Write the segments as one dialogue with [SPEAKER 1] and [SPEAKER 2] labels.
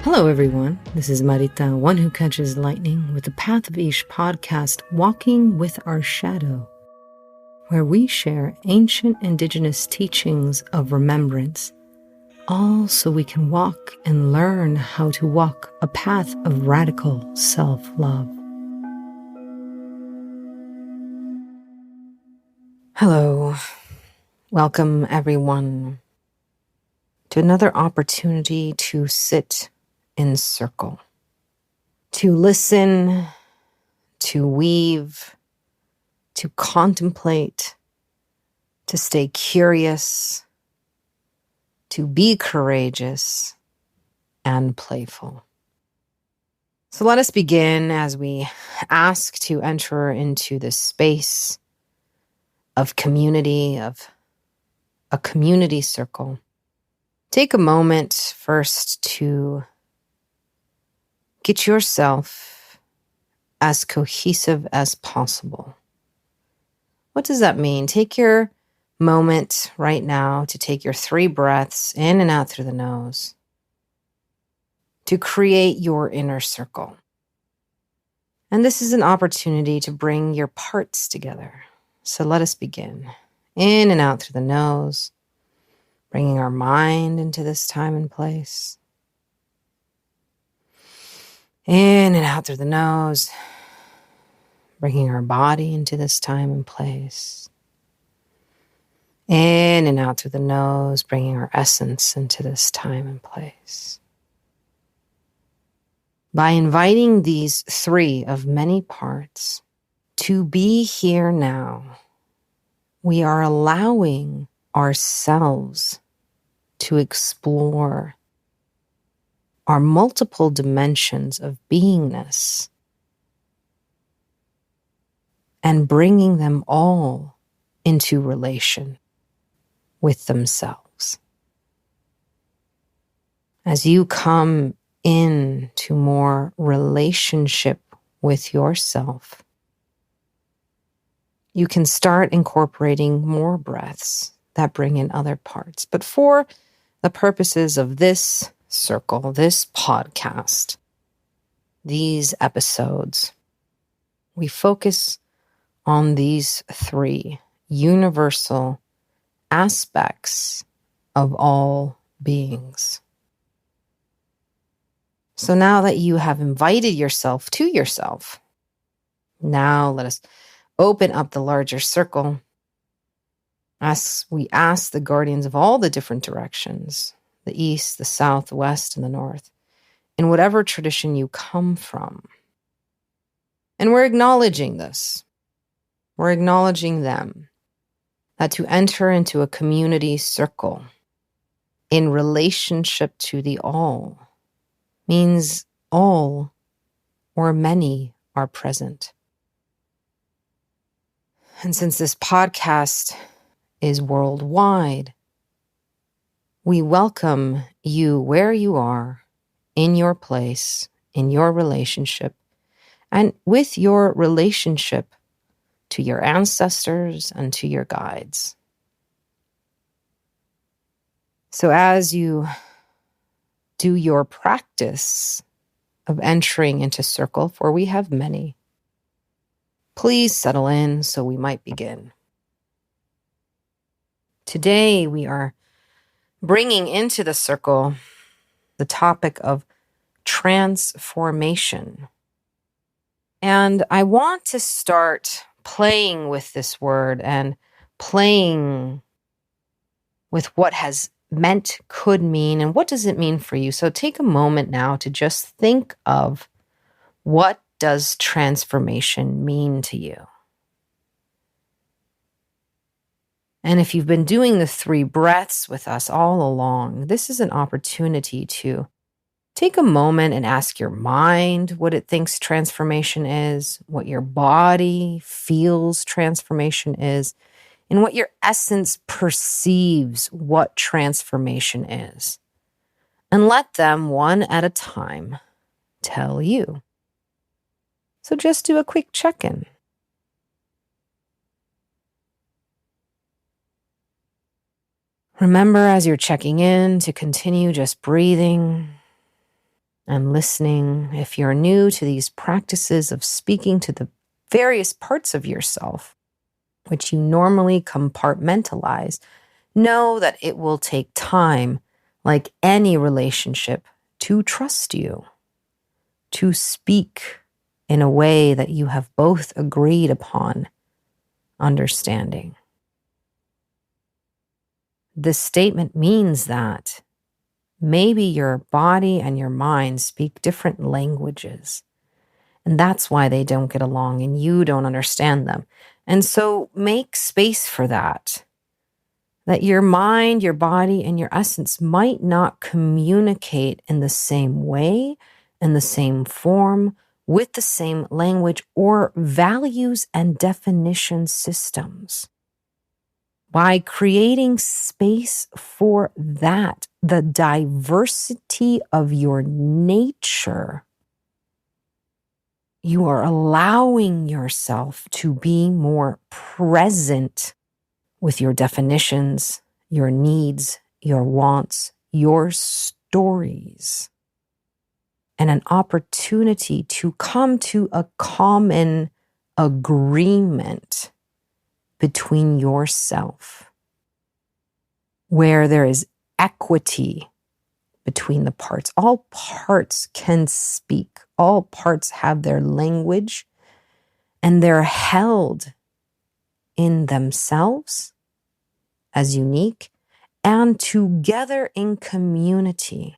[SPEAKER 1] Hello, everyone. This is Marita, one who catches lightning, with the Path of Ish podcast, Walking with Our Shadow, where we share ancient indigenous teachings of remembrance, all so we can walk and learn how to walk a path of radical self-love. Hello. Welcome, everyone, to another opportunity to sit in circle, to listen, to weave, to contemplate, to stay curious, to be courageous and playful. So let us begin as we ask to enter into this space of community, of a community circle. Take a moment first to get yourself as cohesive as possible. What does that mean? Take your moment right now to take your 3 breaths in and out through the nose to create your inner circle. And this is an opportunity to bring your parts together. So let us begin. In and out through the nose, bringing our mind into this time and place. In and out through the nose, bringing our body into this time and place. In and out through the nose, bringing our essence into this time and place. By inviting these 3 of many parts to be here now, we are allowing ourselves to explore our multiple dimensions of beingness and bringing them all into relation with themselves. As you come into more relationship with yourself, you can start incorporating more breaths that bring in other parts. But for the purposes of this circle, this podcast, these episodes, we focus on these 3 universal aspects of all beings. So now that you have invited yourself to yourself, now let us open up the larger circle as we ask the guardians of all the different directions, the east, the south, the west, and the north, in whatever tradition you come from. And we're acknowledging this. We're acknowledging them, that to enter into a community circle in relationship to the all means all or many are present. And since this podcast is worldwide, we welcome you where you are, in your place, in your relationship, and with your relationship to your ancestors and to your guides. So as you do your practice of entering into circle, for we have many, please settle in so we might begin. Today we are bringing into the circle the topic of transformation. And I want to start playing with this word and playing with what has meant, could mean, and what does it mean for you. So take a moment now to just think of, what does transformation mean to you? And if you've been doing the 3 breaths with us all along, this is an opportunity to take a moment and ask your mind what it thinks transformation is, what your body feels transformation is, and what your essence perceives what transformation is. And let them, one at a time, tell you. So just do a quick check-in. Remember, as you're checking in, to continue just breathing and listening. If you're new to these practices of speaking to the various parts of yourself, which you normally compartmentalize, know that it will take time, like any relationship, to trust you, to speak in a way that you have both agreed upon understanding. This statement means that maybe your body and your mind speak different languages, and that's why they don't get along and you don't understand them. And so make space for that. That your mind, your body, and your essence might not communicate in the same way, in the same form, with the same language or values and definition systems. By creating space for that, the diversity of your nature, you are allowing yourself to be more present with your definitions, your needs, your wants, your stories, and an opportunity to come to a common agreement between yourself, where there is equity between the parts. All parts can speak. All parts have their language, and they're held in themselves as unique and together in community.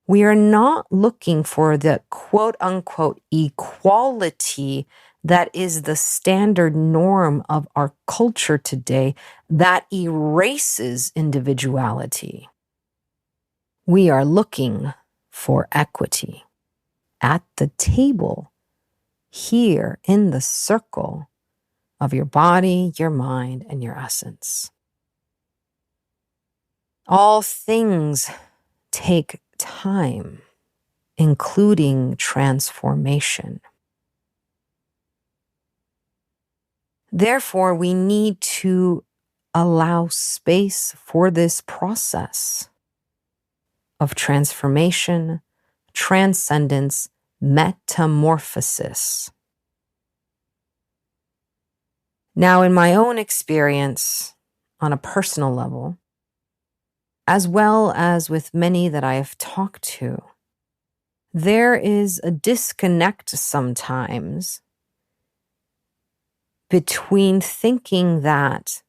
[SPEAKER 1] We are not looking for the quote unquote equality that is the standard norm of our culture today that erases individuality. We are looking for equity at the table, here in the circle of your body, your mind, and your essence. All things take time, including transformation. Therefore, we need to allow space for this process of transformation, transcendence, metamorphosis. Now, in my own experience, on a personal level, as well as with many that I have talked to, there is a disconnect sometimes between thinking that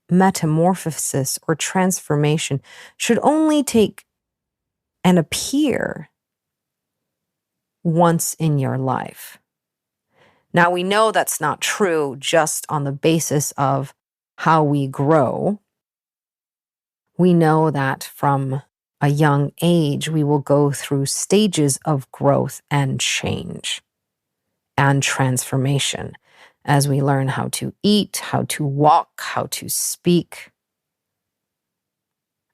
[SPEAKER 1] metamorphosis or transformation should only take and appear once in your life. Now, we know that's not true just on the basis of how we grow. We know that from a young age, we will go through stages of growth and change and transformation as we learn how to eat, how to walk, how to speak.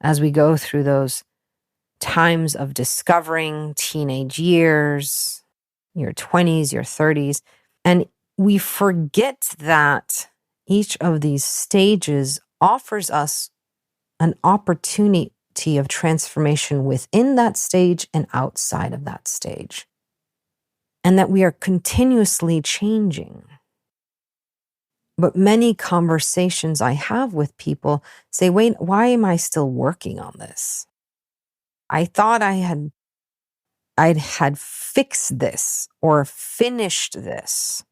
[SPEAKER 1] As we go through those times of discovering teenage years, your 20s, your 30s, and we forget that each of these stages offers us an opportunity of transformation within that stage and outside of that stage. And that we are continuously changing. But many conversations I have with people say, wait, why am I still working on this? I thought I'd fixed this or finished this.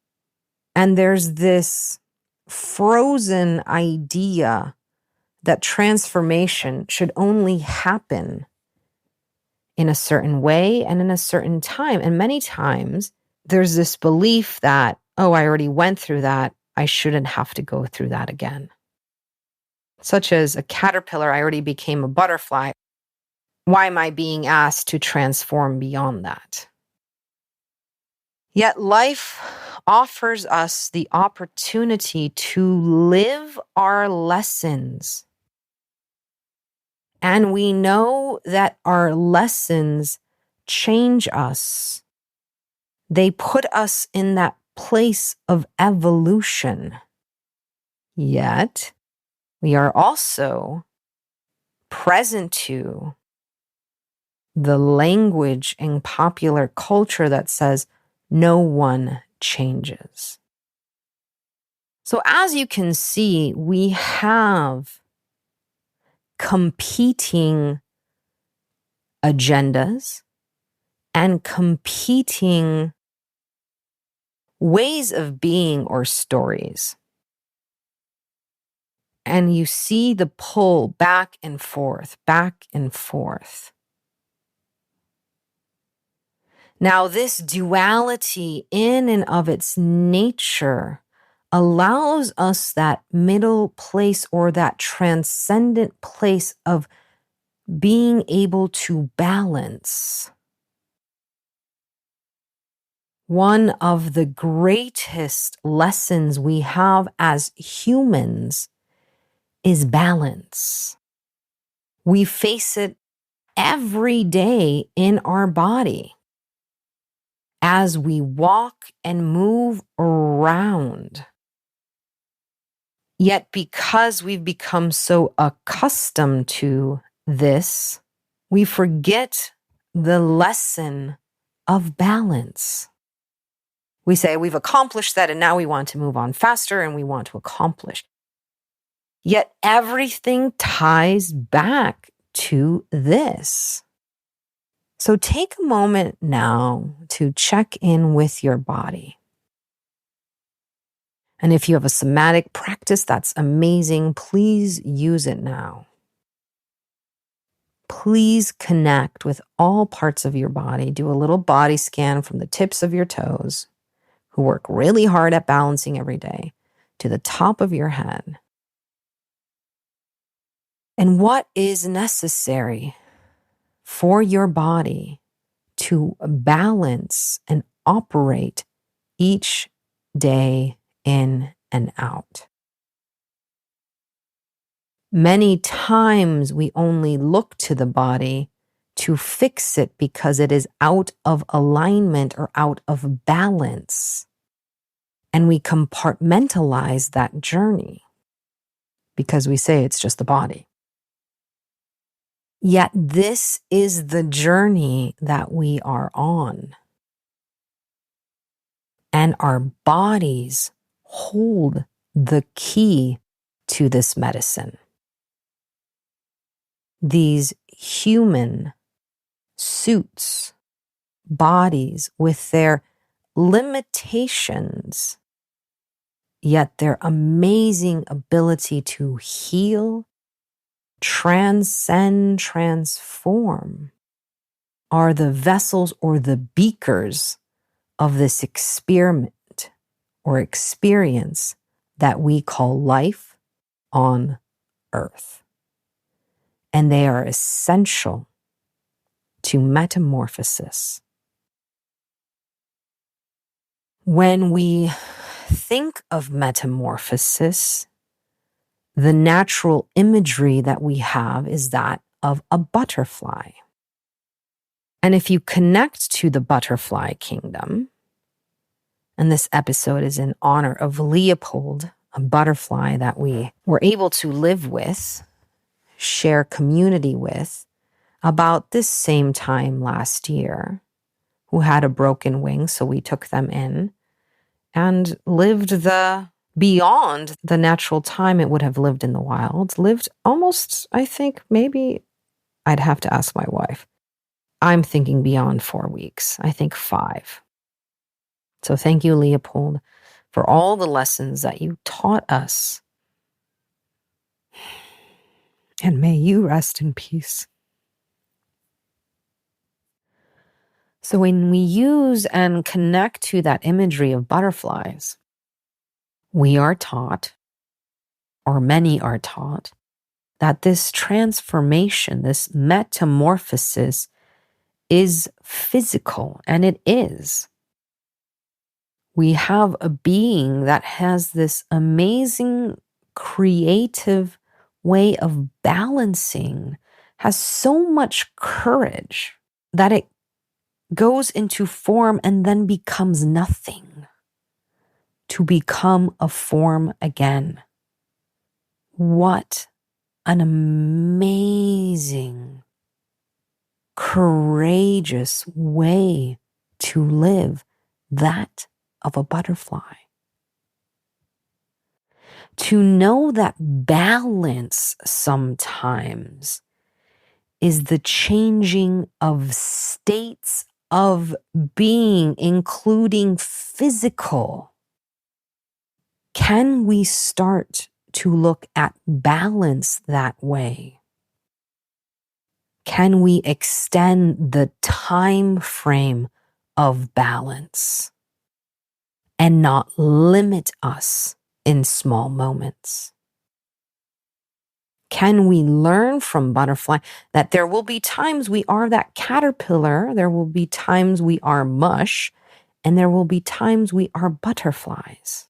[SPEAKER 1] And there's this frozen idea that transformation should only happen in a certain way and in a certain time. And many times there's this belief that, oh, I already went through that. I shouldn't have to go through that again. Such as a caterpillar, I already became a butterfly. Why am I being asked to transform beyond that? Yet life offers us the opportunity to live our lessons. And we know that our lessons change us. They put us in that place of evolution. Yet, we are also present to the language in popular culture that says no one changes. So as you can see, we have competing agendas and competing ways of being or stories. And you see the pull back and forth, back and forth. Now, this duality in and of its nature allows us that middle place or that transcendent place of being able to balance. One of the greatest lessons we have as humans is balance. We face it every day in our body as we walk and move around. Yet because we've become so accustomed to this, we forget the lesson of balance. We say we've accomplished that and now we want to move on faster and we want to accomplish. Yet everything ties back to this. So take a moment now to check in with your body. And if you have a somatic practice, that's amazing. Please use it now. Please connect with all parts of your body. Do a little body scan from the tips of your toes, who work really hard at balancing every day, to the top of your head. And what is necessary for your body to balance and operate each day in and out. Many times we only look to the body to fix it because it is out of alignment or out of balance. And we compartmentalize that journey because we say it's just the body. Yet this is the journey that we are on. And our bodies hold the key to this medicine. These human suits, bodies with their limitations, yet their amazing ability to heal, transcend, transform, are the vessels or the beakers of this experiment or experience that we call life on earth. And they are essential to metamorphosis. When we think of metamorphosis, the natural imagery that we have is that of a butterfly. And if you connect to the butterfly kingdom, and this episode is in honor of Leopold, a butterfly that we were able to live with, share community with, about this same time last year, who had a broken wing, so we took them in and lived beyond the natural time it would have lived in the wild, lived almost, I think, maybe I'd have to ask my wife. I'm thinking beyond 4 weeks, I think 5. So thank you, Leopold, for all the lessons that you taught us. And may you rest in peace. So when we use and connect to that imagery of butterflies, we are taught, or many are taught, that this transformation, this metamorphosis is physical, and it is. We have a being that has this amazing creative way of balancing, has so much courage that it goes into form and then becomes nothing to become a form again. What an amazing courageous way to live, that of a butterfly. To know that balance sometimes is the changing of states of being, including physical. Can we start to look at balance that way? Can we extend the time frame of balance and not limit us in small moments? Can we learn from butterfly that there will be times we are that caterpillar, there will be times we are mush, and there will be times we are butterflies?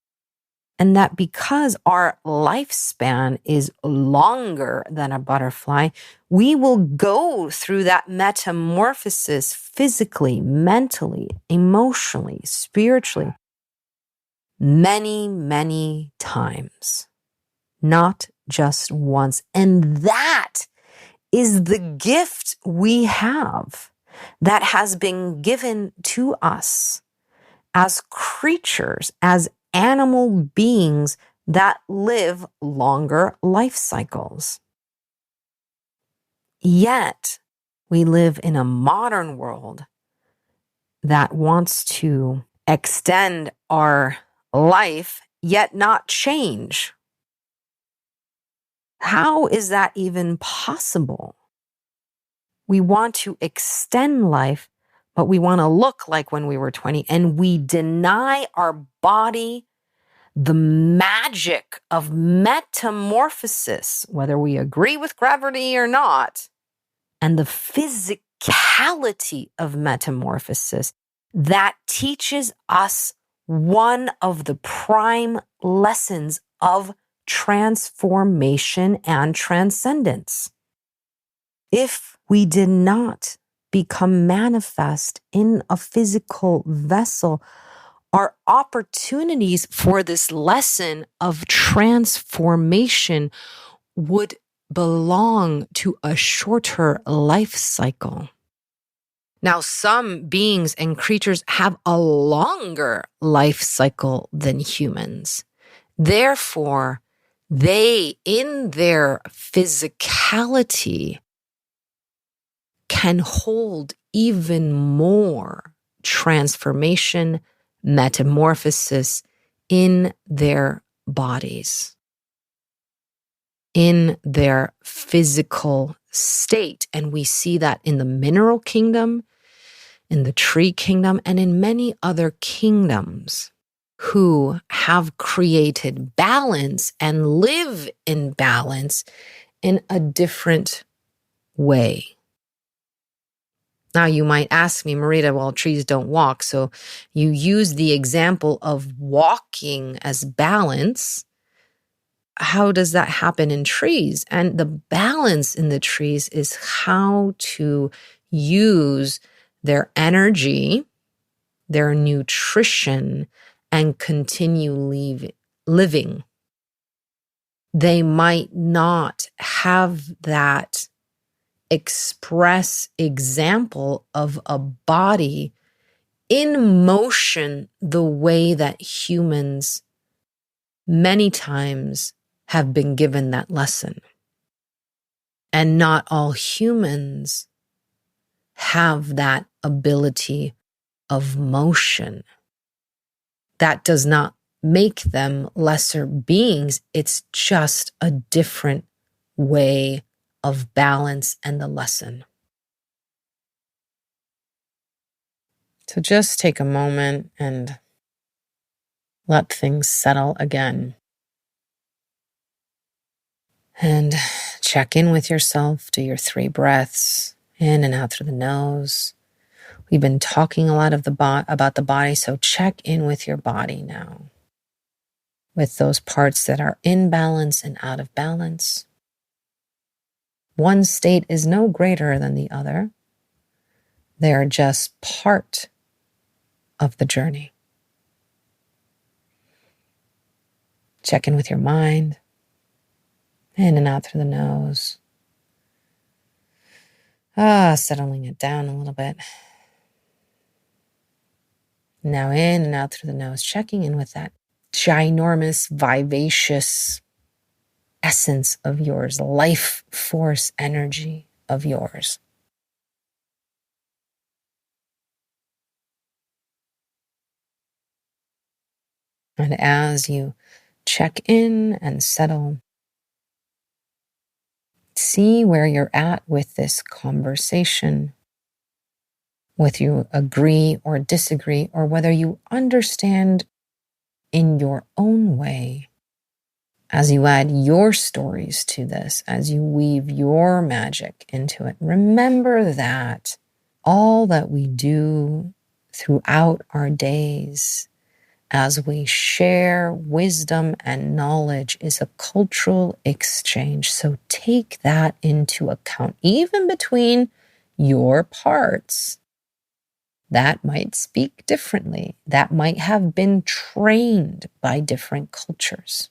[SPEAKER 1] And that because our lifespan is longer than a butterfly, we will go through that metamorphosis physically, mentally, emotionally, spiritually, many, many times, not just once. And that is the gift we have that has been given to us as creatures, as animal beings that live longer life cycles. Yet, we live in a modern world that wants to extend our life, yet not change. How is that even possible? We want to extend life, but we want to look like when we were 20, and we deny our body the magic of metamorphosis, whether we agree with gravity or not, and the physicality of metamorphosis that teaches us one of the prime lessons of transformation and transcendence. If we did not become manifest in a physical vessel, our opportunities for this lesson of transformation would belong to a shorter life cycle. Now, some beings and creatures have a longer life cycle than humans. Therefore, they, in their physicality, can hold even more transformation, metamorphosis in their bodies, in their physical state. And we see that in the mineral kingdom, in the tree kingdom, and in many other kingdoms who have created balance and live in balance in a different way. Now, you might ask me, Marita, well, trees don't walk. So you use the example of walking as balance. How does that happen in trees? And the balance in the trees is how to use their energy, their nutrition, and continue living. They might not have that express example of a body in motion the way that humans many times have been given that lesson. And not all humans have that ability of motion. That does not make them lesser beings. It's just a different way of balance and the lesson. So just take a moment and let things settle again. And check in with yourself. Do your 3 breaths in and out through the nose. We've been talking a lot about the body, so check in with your body now, with those parts that are in balance and out of balance. One state is no greater than the other. They are just part of the journey. Check in with your mind, in and out through the nose. Settling it down a little bit. Now in and out through the nose, checking in with that ginormous, vivacious essence of yours, life force energy of yours. And as you check in and settle, see where you're at with this conversation, whether you agree or disagree, or whether you understand in your own way. As you add your stories to this, as you weave your magic into it, remember that all that we do throughout our days as we share wisdom and knowledge is a cultural exchange. So take that into account, even between your parts. That might speak differently. That might have been trained by different cultures.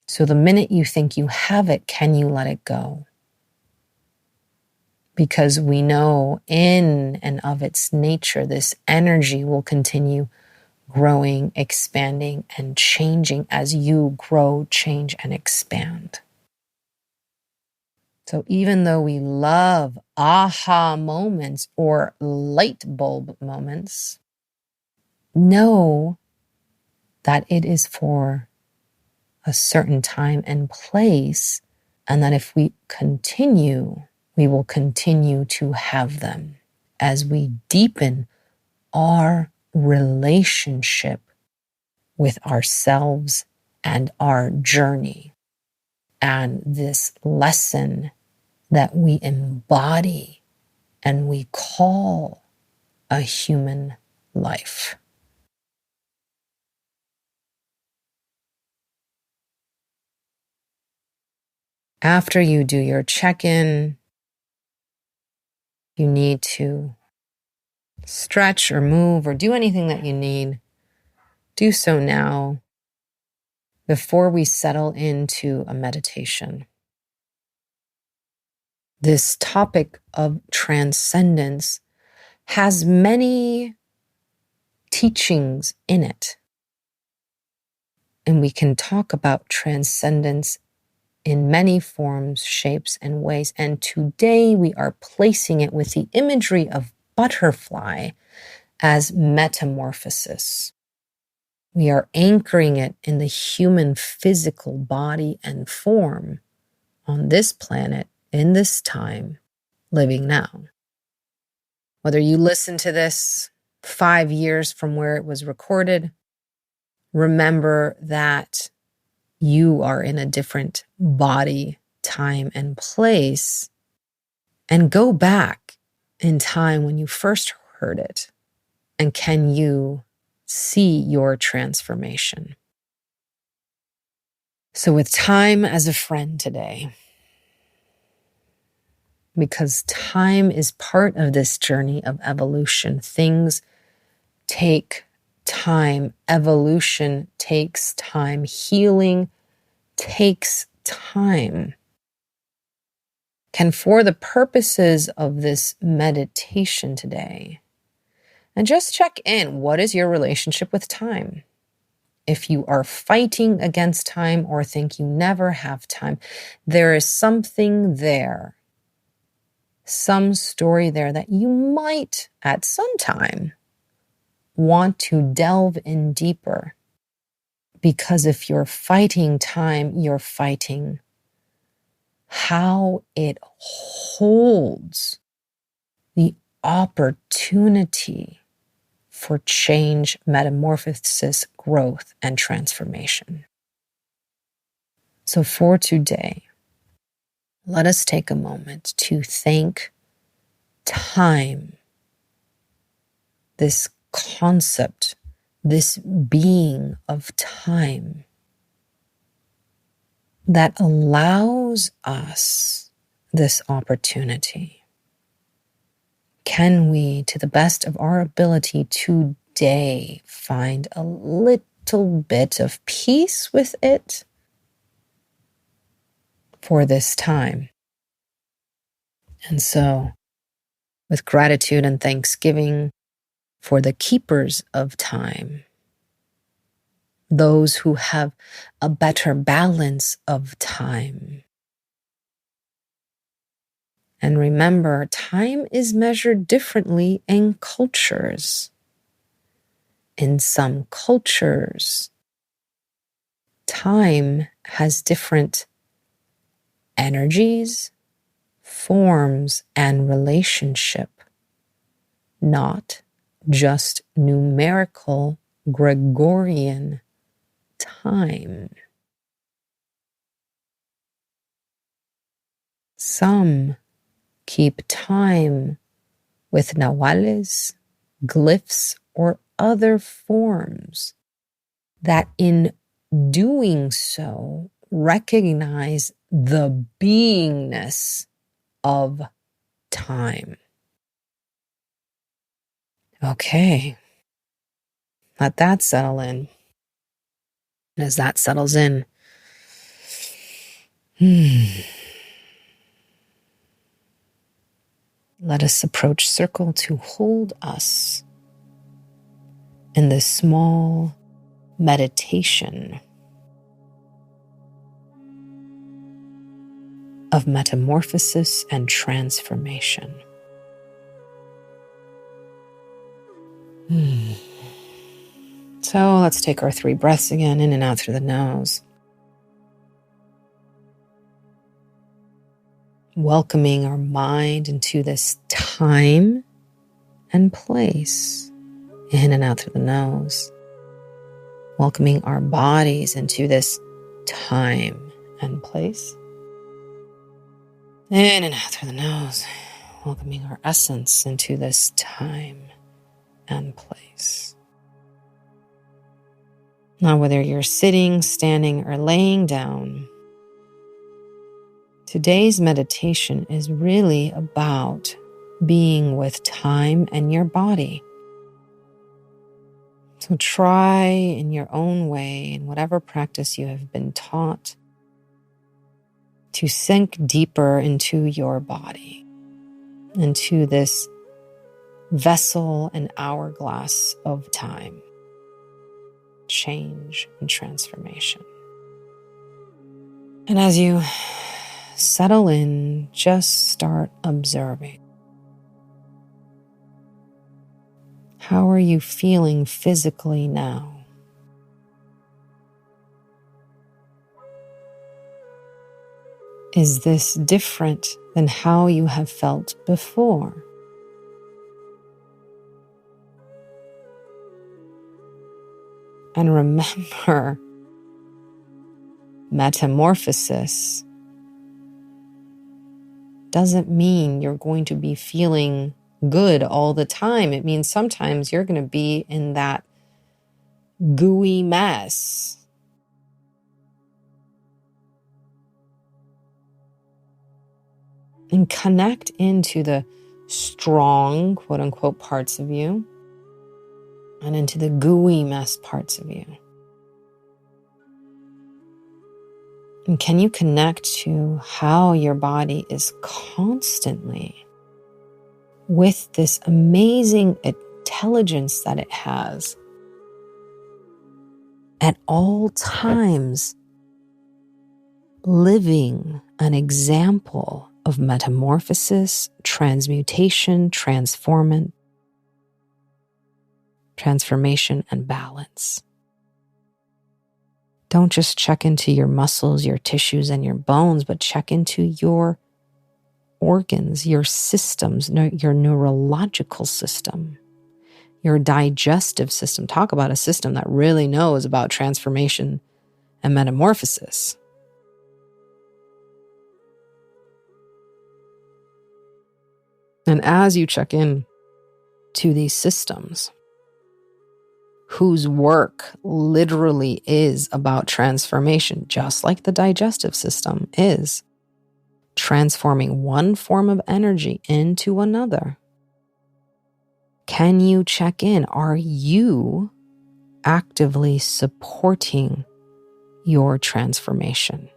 [SPEAKER 1] So the minute you think you have it, can you let it go? Because we know in and of its nature, this energy will continue growing, expanding, and changing as you grow, change, and expand. So even though we love aha moments or light bulb moments, know that it is for a certain time and place, and that if we continue, we will continue to have them as we deepen our relationship with ourselves and our journey and this lesson that we embody and we call a human life. After you do your check-in, you need to stretch or move or do anything that you need. Do so now before we settle into a meditation. This topic of transcendence has many teachings in it. And we can talk about transcendence in many forms, shapes, and ways. And today we are placing it with the imagery of butterfly as metamorphosis. We are anchoring it in the human physical body and form on this planet, in this time, living now. Whether you listen to this 5 years from where it was recorded, remember that you are in a different body, time, and place, and go back in time when you first heard it. And can you see your transformation? So with time as a friend today, because time is part of this journey of evolution, things take time. Evolution takes time. Healing takes time. Can, for the purposes of this meditation today, and just check in, what is your relationship with time? If you are fighting against time or think you never have time, there is something there, some story there that you might at some time want to delve in deeper. Because if you're fighting time, you're fighting how it holds the opportunity for change, metamorphosis, growth, and transformation. So for today, let us take a moment to thank time, this concept, this being of time that allows us this opportunity. Can we, to the best of our ability today, find a little bit of peace with it for this time? And so, with gratitude and thanksgiving for the keepers of time, those who have a better balance of time. And remember, time is measured differently in cultures. In some cultures, time has different energies, forms, and relationship, not just numerical Gregorian time. Some keep time with nahuales, glyphs, or other forms that in doing so recognize the beingness of time. Okay, let that settle in. And as that settles in, let us approach circle to hold us in this small meditation of metamorphosis and transformation. So let's take our 3 breaths again, in and out through the nose. Welcoming our mind into this time and place, in and out through the nose. Welcoming our bodies into this time and place, in and out through the nose. Welcoming our essence into this time and place. Now, whether you're sitting, standing, or laying down, today's meditation is really about being with time and your body. So try in your own way, in whatever practice you have been taught, to sink deeper into your body, into this vessel and hourglass of time, change and transformation. And as you settle in, just start observing. How are you feeling physically now? Is this different than how you have felt before? And remember, metamorphosis doesn't mean you're going to be feeling good all the time. It means sometimes you're going to be in that gooey mess. And connect into the strong, quote unquote, parts of you and into the gooey mess parts of you. And can you connect to how your body is constantly, with this amazing intelligence that it has, at all times living an example of metamorphosis, transmutation, transformation, and balance. Don't just check into your muscles, your tissues, and your bones, but check into your organs, your systems, your neurological system, your digestive system. Talk about a system that really knows about transformation and metamorphosis. And as you check in to these systems, whose work literally is about transformation, just like the digestive system is, transforming one form of energy into another. Can you check in? Are you actively supporting your transformation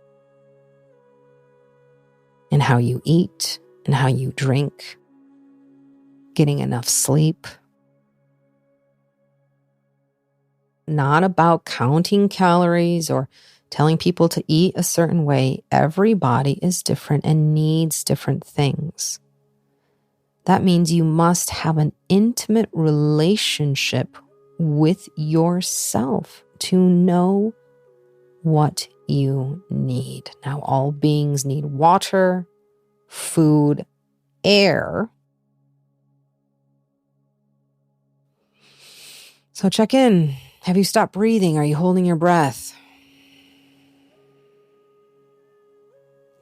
[SPEAKER 1] in how you eat, and how you drink, getting enough sleep. Not about counting calories or telling people to eat a certain way. Every body is different and needs different things. That means you must have an intimate relationship with yourself to know what you need. Now, all beings need water, food, air. So check in. Have you stopped breathing? Are you holding your breath?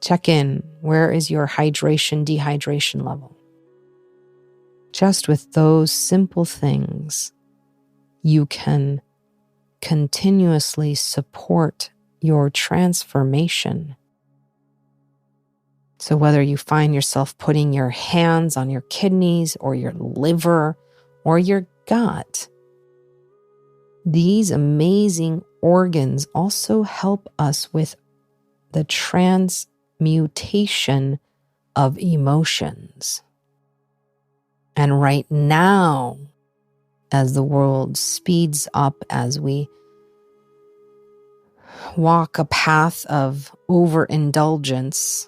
[SPEAKER 1] Check in. Where is your hydration, dehydration level? Just with those simple things, you can continuously support your transformation. So whether you find yourself putting your hands on your kidneys or your liver or your gut, these amazing organs also help us with the transmutation of emotions. And right now, as the world speeds up, as we walk a path of overindulgence,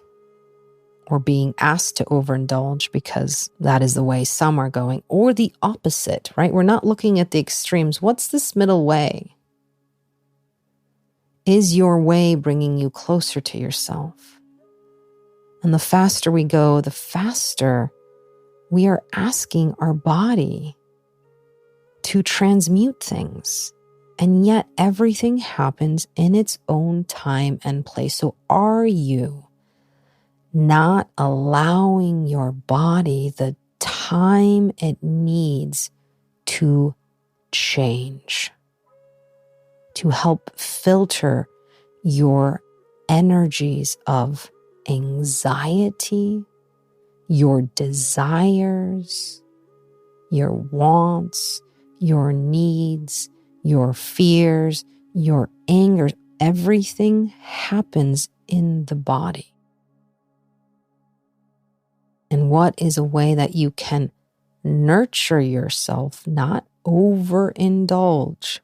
[SPEAKER 1] or being asked to overindulge because that is the way some are going, or the opposite, right? We're not looking at the extremes. What's this middle way? Is your way bringing you closer to yourself? And the faster we go, the faster we are asking our body to transmute things. And yet everything happens in its own time and place. So are you not allowing your body the time it needs to change, to help filter your energies of anxiety, your desires, your wants, your needs, your fears, your anger? Everything happens in the body. And what is a way that you can nurture yourself, not overindulge?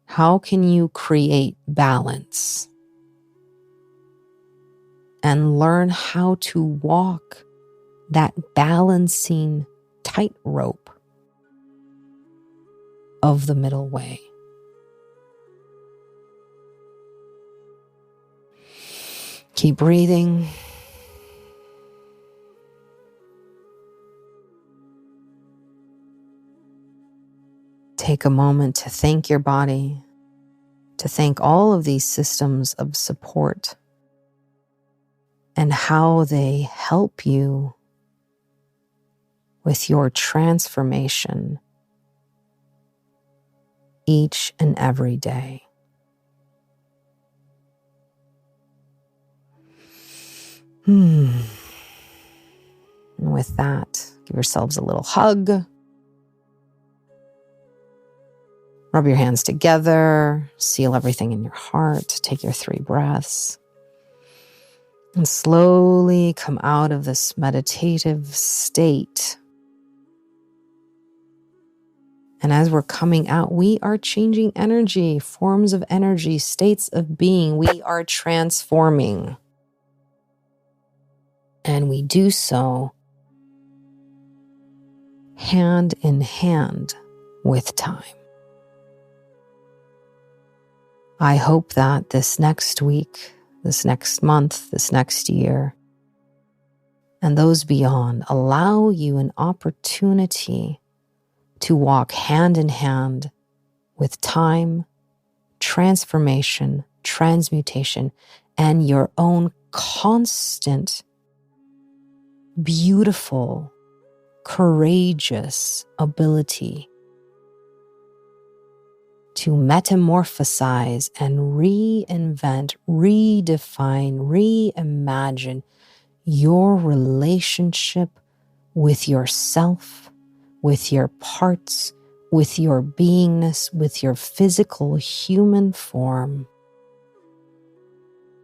[SPEAKER 1] How can you create balance and learn how to walk that balancing tightrope of the middle way? Keep breathing. Take a moment to thank your body, to thank all of these systems of support and how they help you with your transformation each and every day. And with that, give yourselves a little hug. Rub your hands together, seal everything in your heart, take your 3 breaths, and slowly come out of this meditative state. And as we're coming out, we are changing energy, forms of energy, states of being. We are transforming. And we do so hand in hand with time. I hope that this next week, this next month, this next year, and those beyond allow you an opportunity to walk hand in hand with time, transformation, transmutation, and your own constant, beautiful, courageous ability to metamorphosize and reinvent, redefine, reimagine your relationship with yourself, with your parts, with your beingness, with your physical human form.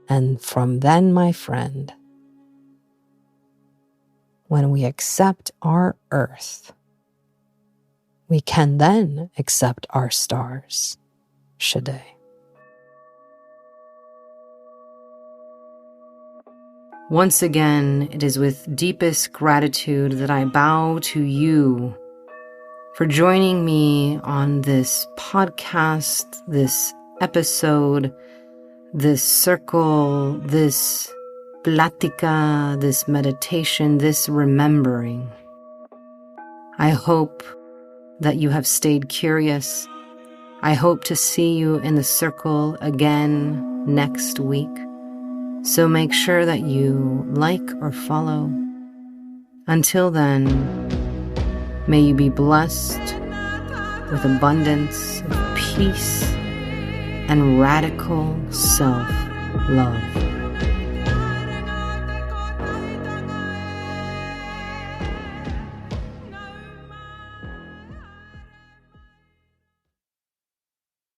[SPEAKER 1] And from then, my friend, when we accept our earth, we can then accept our stars. Shade. Once again, it is with deepest gratitude that I bow to you for joining me on this podcast, this episode, this circle, this plática, this meditation, this remembering. I hope that you have stayed curious. I hope to see you in the circle again next week. So make sure that you like or follow. Until then, may you be blessed with abundance of peace and radical self-love.